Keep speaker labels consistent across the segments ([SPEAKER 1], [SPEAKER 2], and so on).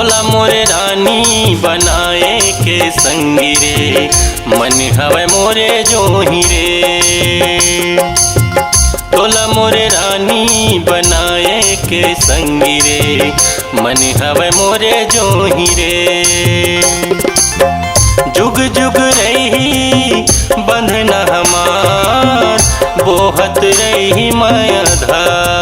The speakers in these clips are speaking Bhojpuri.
[SPEAKER 1] तोला मोरे रानी बनाए के संगी रे, मन हवे मोरे जोही रे। तोला मोरे रानी बनाए के संगी रे, मन हवे मोरे जोही रे। जुग जुग रही बंधना हमार, बोहत रही माया धार।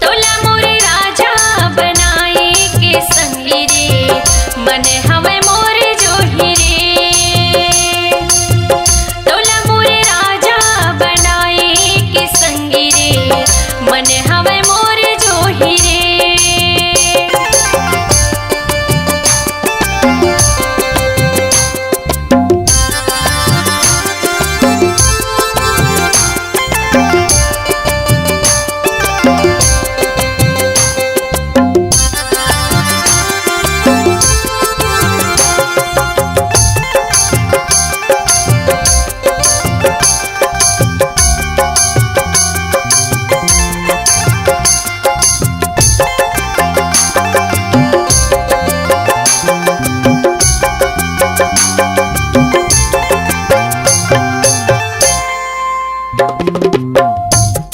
[SPEAKER 2] तोला मोरे राजा बनाए के संगी रे, मन हवे मोरे जोही रे। तोला मोरे राजा बनाए के संगी रे, मन हवे मोरे जोही रे।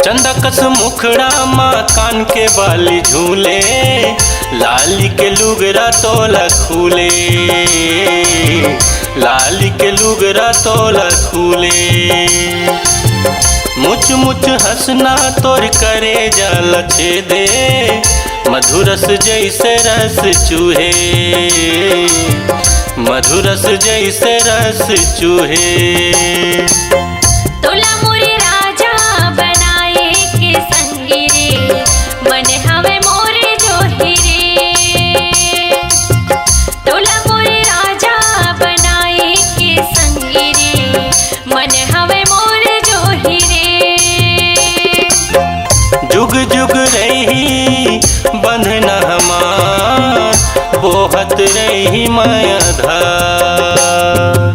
[SPEAKER 1] चंदा कस मुखड़ा माँ कान के बाली झूले, लाली के लुगरा तोला खूले। लाली के लुगरा तोला खूले। मुच मुच हंसना तोर करे जल छेदे, मधुरस जैसे रस चूहे। मधुरस जैसे रस चूहे।
[SPEAKER 2] तोला मोरे राजा बनाए के संगी रे, मन हवे मोरे जोही रे। तोला मोरे राजा बनाए के संगी रे, मन हवे मोरे जोही रे।
[SPEAKER 1] जुग जुग रही बंधना हमार, बोहत रही माया धार।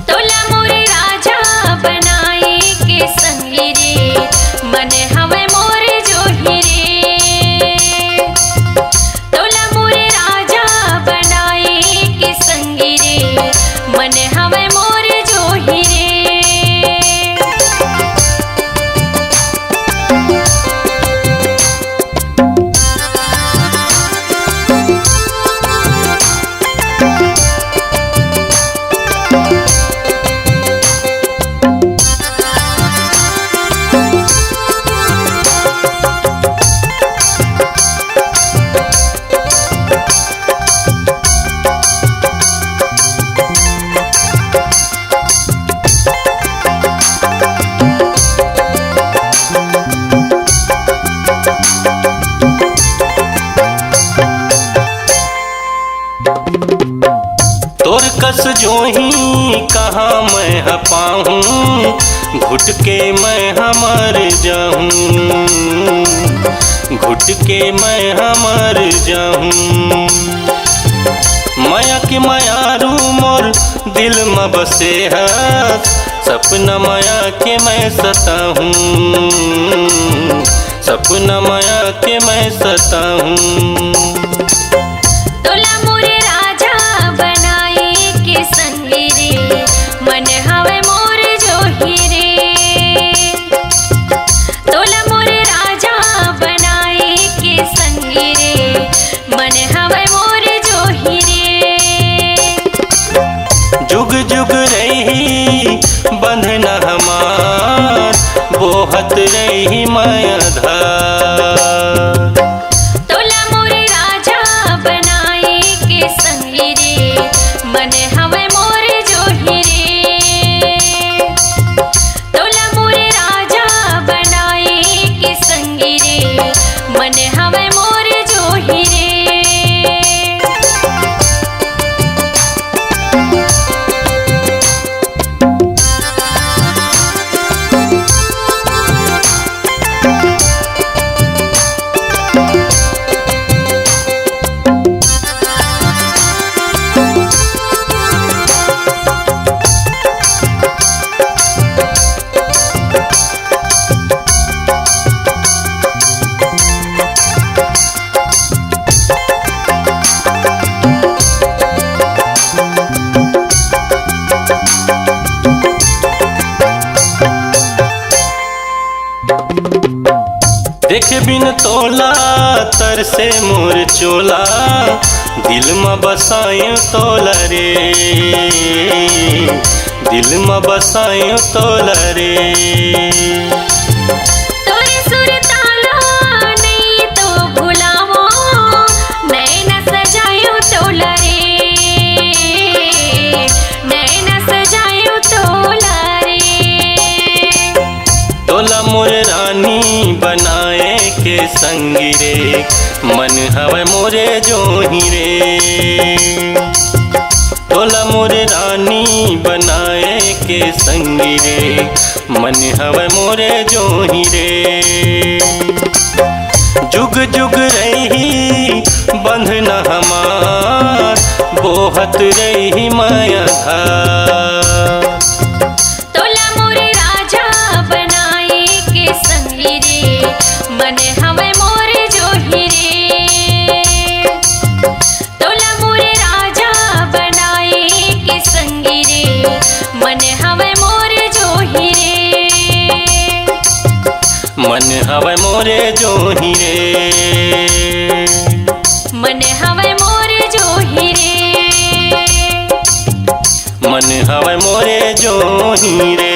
[SPEAKER 2] तोला मोरे राजा बनाए के संगी रे, मन हवे मोरे जोही रे। तोला मोरे राजा बनाए के संगी रे, मन हवे मोरे जोही रे।
[SPEAKER 1] तोर कस जोही कहाँ मैं पाऊँ, घुट के मैं हमर जाऊँ। घुट के मैं हमर जाऊँ। माया के मायारू मोर दिल में बसे है, सपना माया के मैं सताऊँ। सपना माया के मैं सताऊँ।
[SPEAKER 2] तोला मोरे राजा बनाए के संगी रे, मन हवे मोरे जोही रे। तोला मोरे राजा बनाए के संगी रे, मन हवे मोरे जोही रे।
[SPEAKER 1] जुग जुग रही बंधना हमार, बोहत रही माया धार।
[SPEAKER 2] तोला मोरे राजा बनाए के संगी रे, मन हवे मोरे जोही रे। तोला मोरे राजा बनाए के संगी रे, मन हवे मोरे जोही रे।
[SPEAKER 1] देख बिन तोला तर से मोर चोला दिल में बसायूं तोला रे दिल में बसायूं तोला रे
[SPEAKER 2] तोरे सुर ताला नहीं तो भुलावो नैना सजायूं तोला रे नैना सजायूं तोला रे
[SPEAKER 1] तोला मोर रानी बनाए के संगी रे मन हवे मोरे जोही रे तोला मोर रानी बनाए के संगी रे मन हवे मोरे जोही रे जुग जुग रही बंधना हमार बोहत रही माया धार
[SPEAKER 2] तोला मोर राजा बनाए के संगी रे मन हवे मोर जोही रे तोला मोर राजा बनाए के संगी रे मन हवे मोर जोही रे
[SPEAKER 1] मन हवे मोरे जोही रे
[SPEAKER 2] मन हवे मोर जोही रे
[SPEAKER 1] मन हवे मोरे जोही रे